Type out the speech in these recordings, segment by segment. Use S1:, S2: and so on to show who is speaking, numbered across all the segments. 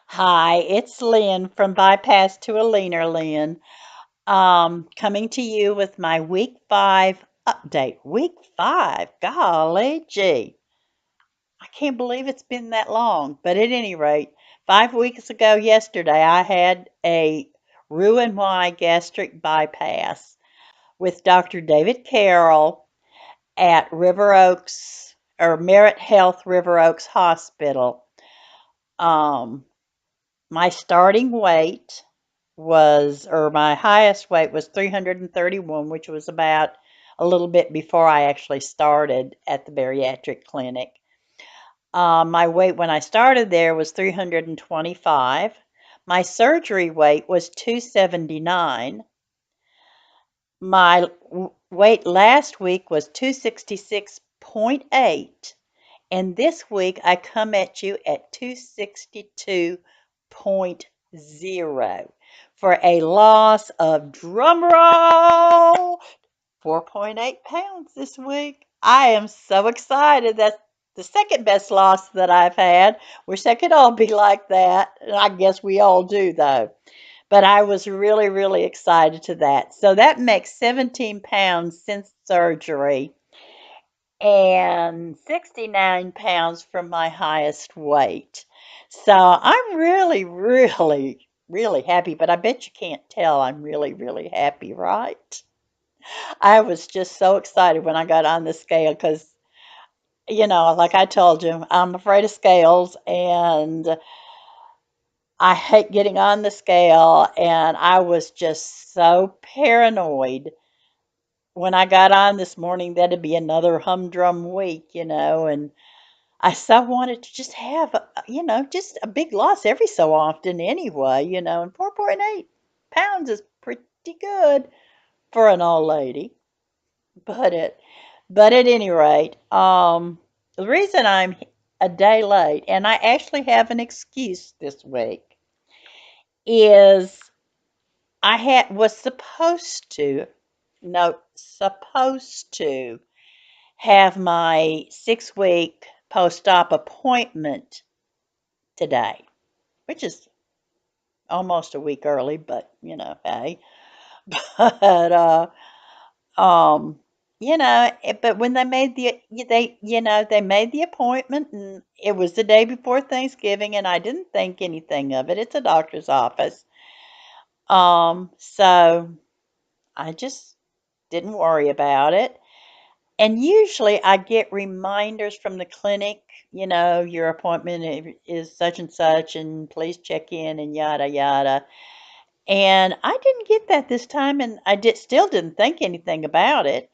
S1: Hi, it's Lynn from Bypass to a Leaner Lynn. Coming to you with my week 5 update. Week 5, golly gee. I can't believe it's been that long. But at any rate, 5 weeks ago yesterday, I had a Roux-en-Y gastric bypass with Dr. David Carroll at River Oaks or Merit Health River Oaks Hospital. Um, my starting weight or my highest weight was 331, which was about a little bit before I actually started at the bariatric clinic. My weight when I started there was 325. My surgery weight was 279. My weight last week was 266.8. And this week I come at you at 262.0 for a loss of, drum roll, 4.8 pounds this week. I am so excited. That's the second best loss that I've had. Wish I could all be like that. And I guess we all do, though. But I was really, really excited to that. So that makes 17 pounds since surgery and 69 pounds from my highest weight. So I'm really, really, really happy, but I bet you can't tell I'm really, really happy, right? I was just so excited when I got on the scale because, like I told you, I'm afraid of scales and I hate getting on the scale. And I was just so paranoid when I got on this morning that it'd be another humdrum week, and I so wanted to just have, just a big loss every so often anyway, and 4.8 pounds is pretty good for an old lady. But at any rate, the reason I'm a day late, and I actually have an excuse this week, is was supposed to, no, supposed to have my 6 week post-op appointment today, which is almost a week early, but hey. But um, but when they made the appointment, and it was the day before Thanksgiving, and I didn't think anything of it. It's a doctor's office. So I just didn't worry about it. And usually I get reminders from the clinic, your appointment is such and such, and please check in, and yada yada. And I didn't get that this time, and still didn't think anything about it.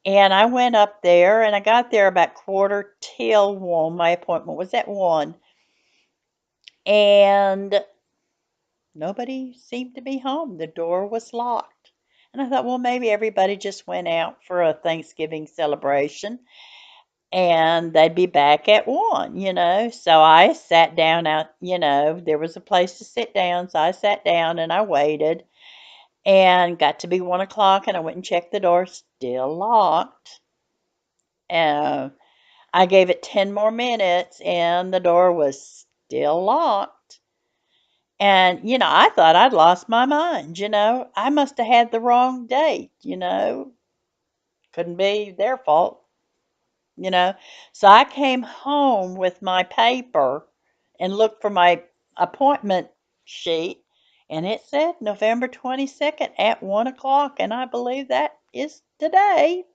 S1: And I went up there, and I got there about 1:45. My appointment was at 1, and nobody seemed to be home. The door was locked. And I thought, well, maybe everybody just went out for a Thanksgiving celebration and they'd be back at 1, So I sat down out, there was a place to sit down. So I sat down and I waited and got to be 1 o'clock, and I went and checked the door, still locked. Uh, I gave it 10 more minutes and the door was still locked. And, I thought I'd lost my mind, I must have had the wrong date. Couldn't be their fault, you know. So I came home with my paper and looked for my appointment sheet, and it said November 22nd at 1 o'clock, and I believe that is today,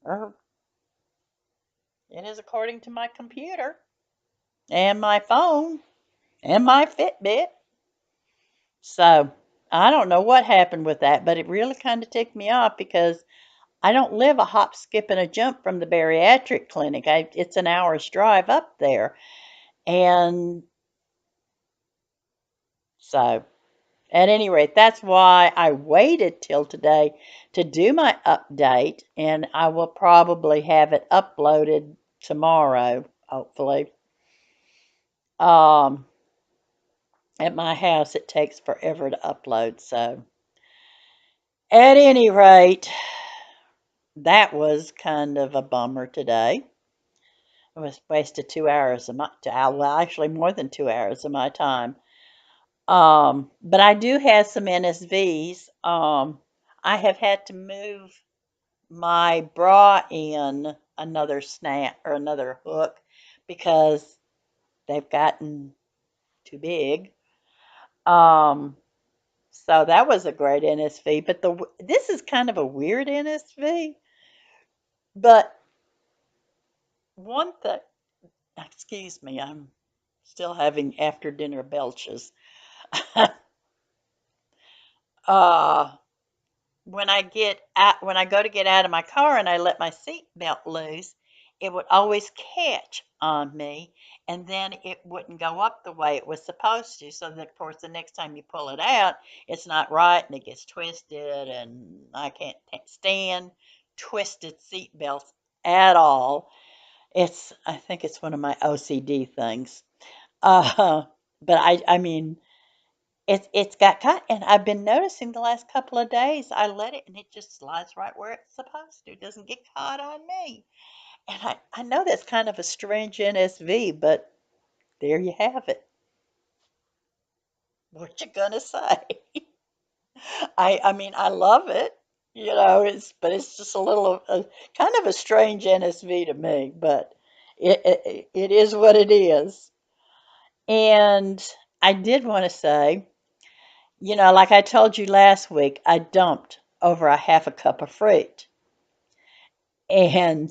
S1: or it is according to my computer and my phone and my Fitbit. So I don't know what happened with that, but it really kind of ticked me off because I don't live a hop, skip, and a jump from the bariatric clinic. It's an hour's drive up there. And so, at any rate, that's why I waited till today to do my update, and I will probably have it uploaded tomorrow, hopefully. Um, at my house, it takes forever to upload, so at any rate, that was kind of a bummer today. It was wasted 2 hours of my, well, actually more than 2 hours of my time. But I do have some NSVs. I have had to move my bra in another snap or another hook because they've gotten too big. Um, so that was a great NSV. But this is kind of a weird NSV. But one thing, excuse me, I'm still having after dinner belches. uh, when I go to get out of my car and I let my seat belt loose, it would always catch on me, and then it wouldn't go up the way it was supposed to. So that, of course, the next time you pull it out, it's not right and it gets twisted, and I can't stand twisted seat belts at all. I think it's one of my OCD things. Uh, but I mean, it's got caught, and I've been noticing the last couple of days. I let it, and it just slides right where it's supposed to. It doesn't get caught on me. And I know that's kind of a strange NSV, but there you have it. What you gonna say? I mean, I love it. But it's just a little kind of a strange NSV to me, but it is what it is. And I did want to say, like I told you last week, I dumped over a half a cup of fruit. And,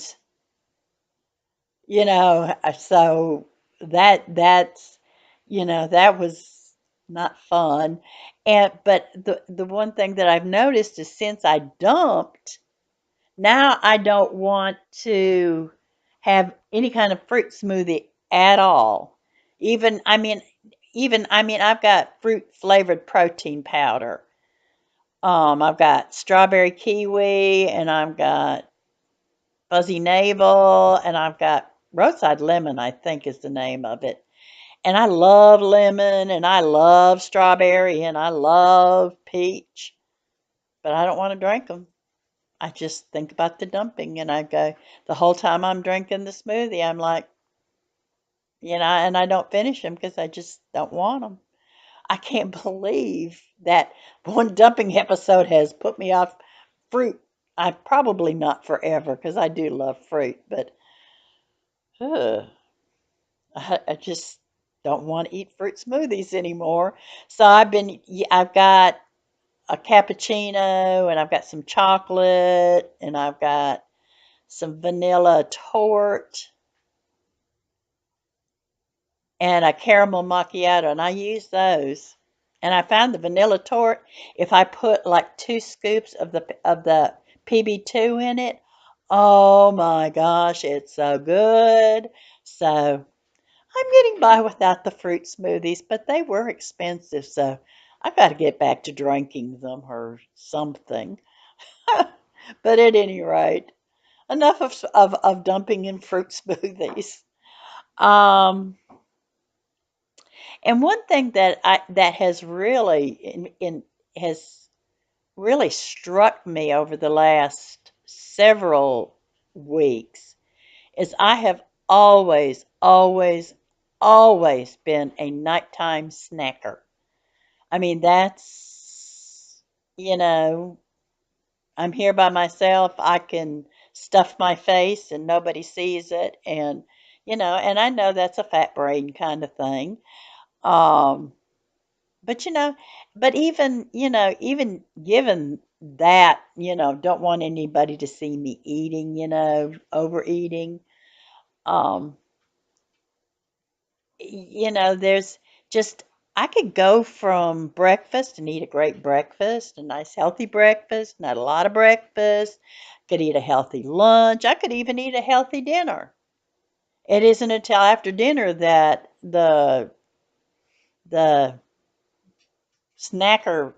S1: so that's, that was not fun. But the one thing that I've noticed is since I dumped, now I don't want to have any kind of fruit smoothie at all. Even, I mean, I've got fruit flavored protein powder. I've got strawberry kiwi, and I've got fuzzy navel, and I've got roadside lemon, I think is the name of it. And I love lemon, and I love strawberry, and I love peach, but I don't want to drink them. I just think about the dumping, and I go, the whole time I'm drinking the smoothie, I'm like, and I don't finish them because I just don't want them. I can't believe that one dumping episode has put me off fruit. I probably not forever because I do love fruit, but ugh, I just don't want to eat fruit smoothies anymore. So I've got a cappuccino, and I've got some chocolate, and I've got some vanilla tort, and a caramel macchiato, and I use those. And I found the vanilla tort, if I put like 2 scoops of the PB2 in it, oh my gosh, it's so good. So I'm getting by without the fruit smoothies, but they were expensive, so I got to get back to drinking them or something. But at any rate, enough of dumping in fruit smoothies. Um, And one thing that has really has really struck me over the last several weeks is I have always, always, always been a nighttime snacker. I mean, you know, I'm here by myself. I can stuff my face and nobody sees it, and I know that's a fat brain kind of thing. Um, But even given that, don't want anybody to see me eating, overeating. Um, there's just I could go from breakfast and eat a great breakfast, a nice healthy breakfast, not a lot of breakfast. Could eat a healthy lunch. I could even eat a healthy dinner. It isn't until after dinner that the snacker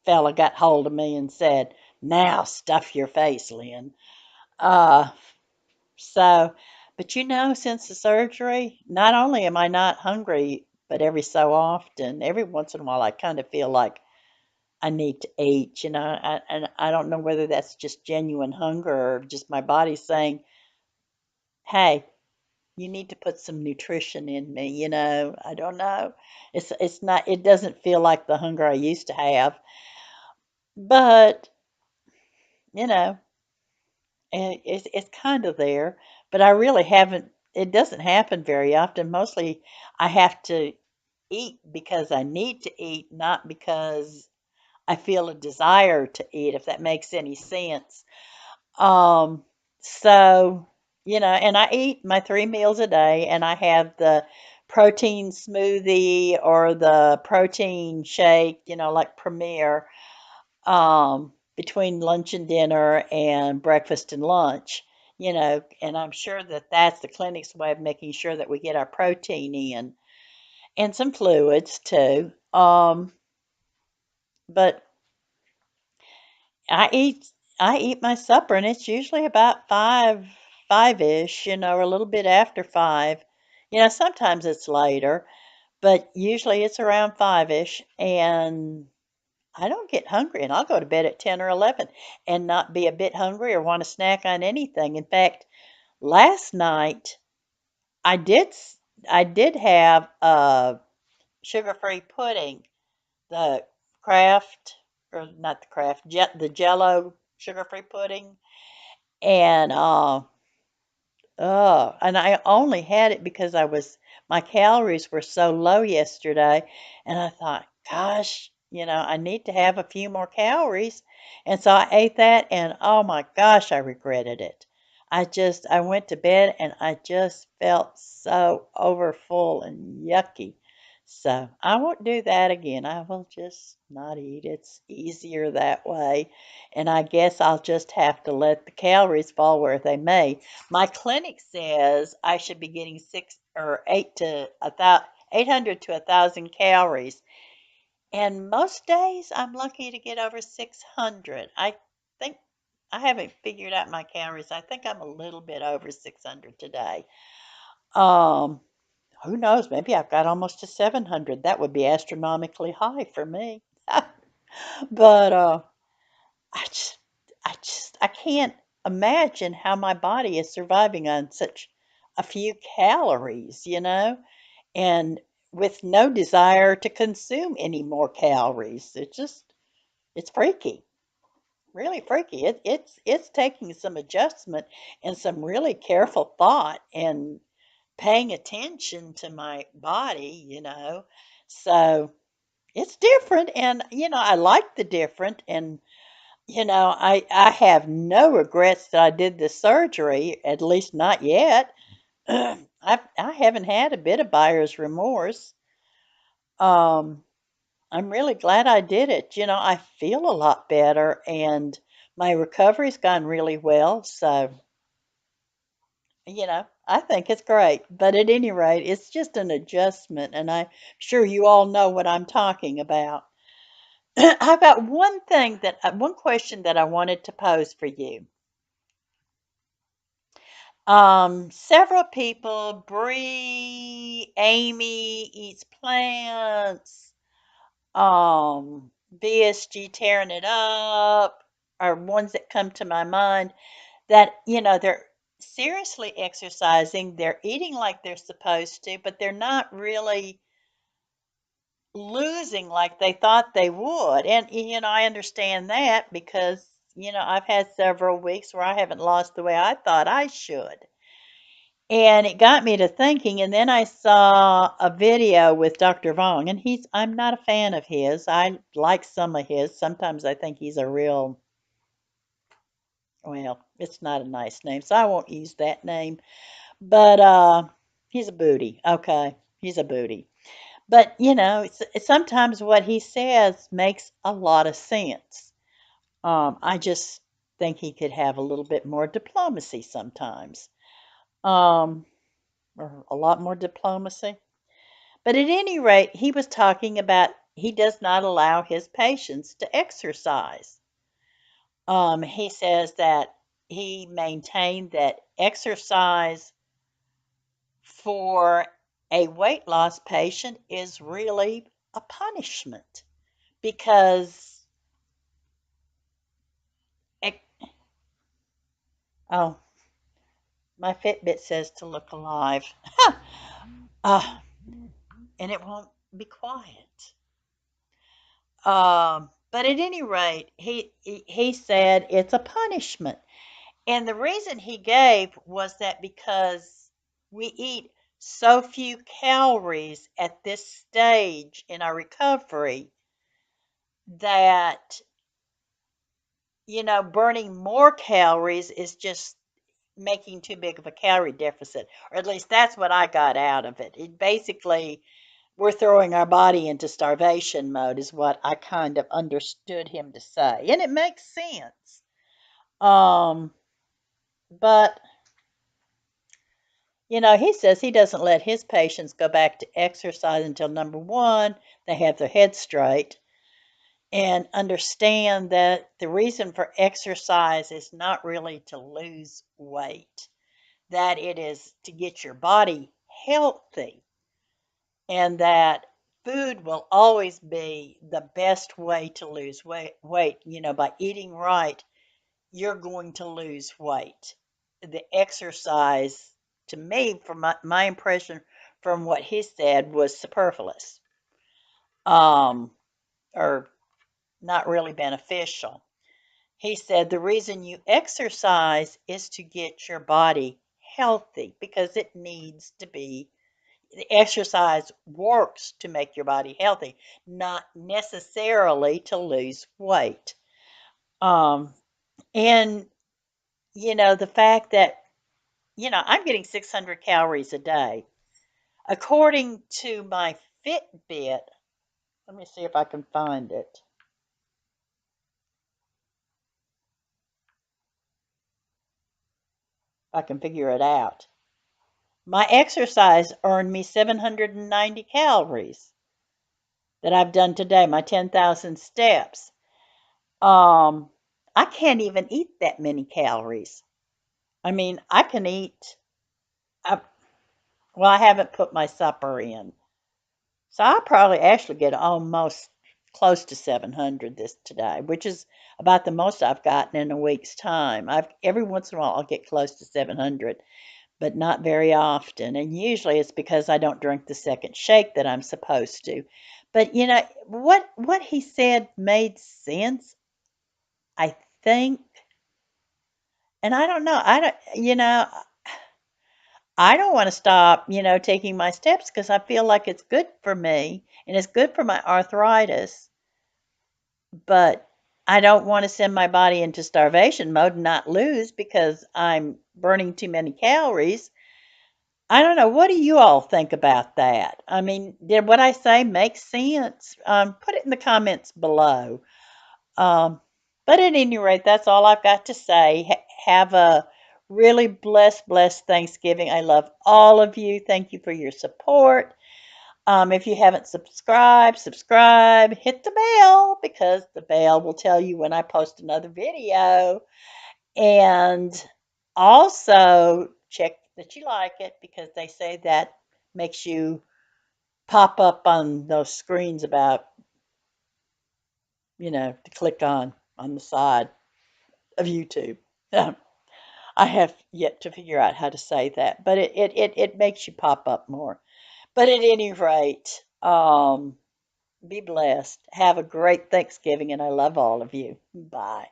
S1: fella got hold of me and said, "Now stuff your face, Lynn." Uh, so, but since the surgery, not only am I not hungry, but every so often, every once in a while, I kind of feel like I need to eat, and I don't know whether that's just genuine hunger or just my body saying, "Hey, you need to put some nutrition in me, I don't know. It's not it doesn't feel like the hunger I used to have, but, you know, it's kind of there, but I really haven't it doesn't happen very often. Mostly I have to eat because I need to eat, not because I feel a desire to eat, if that makes any sense. Um, so, and I eat my 3 meals a day, and I have the protein smoothie or the protein shake, like Premier, between lunch and dinner and breakfast and lunch, and I'm sure that that's the clinic's way of making sure that we get our protein in and some fluids too. But I eat I eat my supper, and it's usually about five-ish, or a little bit after five. Sometimes it's later, but usually it's around five-ish, and I don't get hungry, and I'll go to bed at 10 or 11 and not be a bit hungry or want to snack on anything. In fact, last night I did I did have a sugar-free pudding, the Kraft, or not the Kraft, the Jello sugar-free pudding, and and I only had it because my calories were so low yesterday, and I thought, gosh, I need to have a few more calories. And so I ate that, and oh my gosh, I regretted it. I went to bed and I just felt so overfull and yucky. So I won't do that again. I will just not eat. It's easier that way. And I guess I'll just have to let the calories fall where they may. My clinic says I should be getting 800 to 1,000 calories, and most days I'm lucky to get over 600. I think I haven't figured out my calories. I think I'm a little bit over 600 today. Um, who knows? Maybe I've got almost to 700. That would be astronomically high for me. But I just, I can't imagine how my body is surviving on such a few calories, and with no desire to consume any more calories. It's freaky, really freaky. It's taking some adjustment and some really careful thought and paying attention to my body, So it's different, and I like the different, and I have no regrets that I did the surgery, at least not yet. I haven't had a bit of buyer's remorse. Um, I'm really glad I did it. I feel a lot better, and my recovery's gone really well. So, I think it's great. But at any rate, it's just an adjustment, and I'm sure you all know what I'm talking about. How about one question that I wanted to pose for you? Several people, Bree, Amy eats plants, BSG tearing it up, are ones that come to my mind that, they're seriously exercising, they're eating like they're supposed to, but they're not really losing like they thought they would. And, I understand that because, I've had several weeks where I haven't lost the way I thought I should. And it got me to thinking, and then I saw a video with Dr. Vaughn, and I'm not a fan of his. I like some of his. Sometimes I think he's a real, well, it's not a nice name, so I won't use that name. But he's a booty. Okay, he's a booty. But, sometimes what he says makes a lot of sense. I just think he could have a little bit more diplomacy sometimes. Um, or a lot more diplomacy. But at any rate, he was talking about he does not allow his patients to exercise. He says that he maintained that exercise for a weight loss patient is really a punishment because, it, oh, My Fitbit says to look alive. uh, and it won't be quiet. But at any rate, he said it's a punishment. And the reason he gave was that because we eat so few calories at this stage in our recovery that, burning more calories is just making too big of a calorie deficit. Or at least that's what I got out of it. It basically, we're throwing our body into starvation mode, is what I kind of understood him to say. And it makes sense. Um, but he says he doesn't let his patients go back to exercise until number one, they have their head straight and understand that the reason for exercise is not really to lose weight, that it is to get your body healthy, and that food will always be the best way to lose weight. By eating right, you're going to lose weight. The exercise, to me, from my impression from what he said, was superfluous, um, or not really beneficial. He said the reason you exercise is to get your body healthy because it needs to be. The exercise works to make your body healthy, not necessarily to lose weight. Um, and the fact that I'm getting 600 calories a day. According to my Fitbit, let me see if I can find it. If I can figure it out. My exercise earned me 790 calories that I've done today, my 10,000 steps. Um, I can't even eat that many calories. I mean, I can eat, I, well, I haven't put my supper in. So I probably actually get almost close to 700 this today, which is about the most I've gotten in a week's time. I've every once in a while I'll get close to 700, but not very often. And usually it's because I don't drink the second shake that I'm supposed to. But what he said made sense, I think. And I don't know. I don't want to stop, taking my steps because I feel like it's good for me and it's good for my arthritis. But I don't want to send my body into starvation mode and not lose because I'm burning too many calories. I don't know. What do you all think about that? I mean, did what I say make sense? Put it in the comments below. Um, but at any rate, that's all I've got to say. Have a really blessed Thanksgiving. I love all of you. Thank you for your support. If you haven't subscribed, subscribe, hit the bell because the bell will tell you when I post another video. And also check that you like it because they say that makes you pop up on those screens about, to click on the side of YouTube. I have yet to figure out how to say that, but it makes you pop up more. But at any rate, be blessed. Have a great Thanksgiving, and I love all of you. Bye.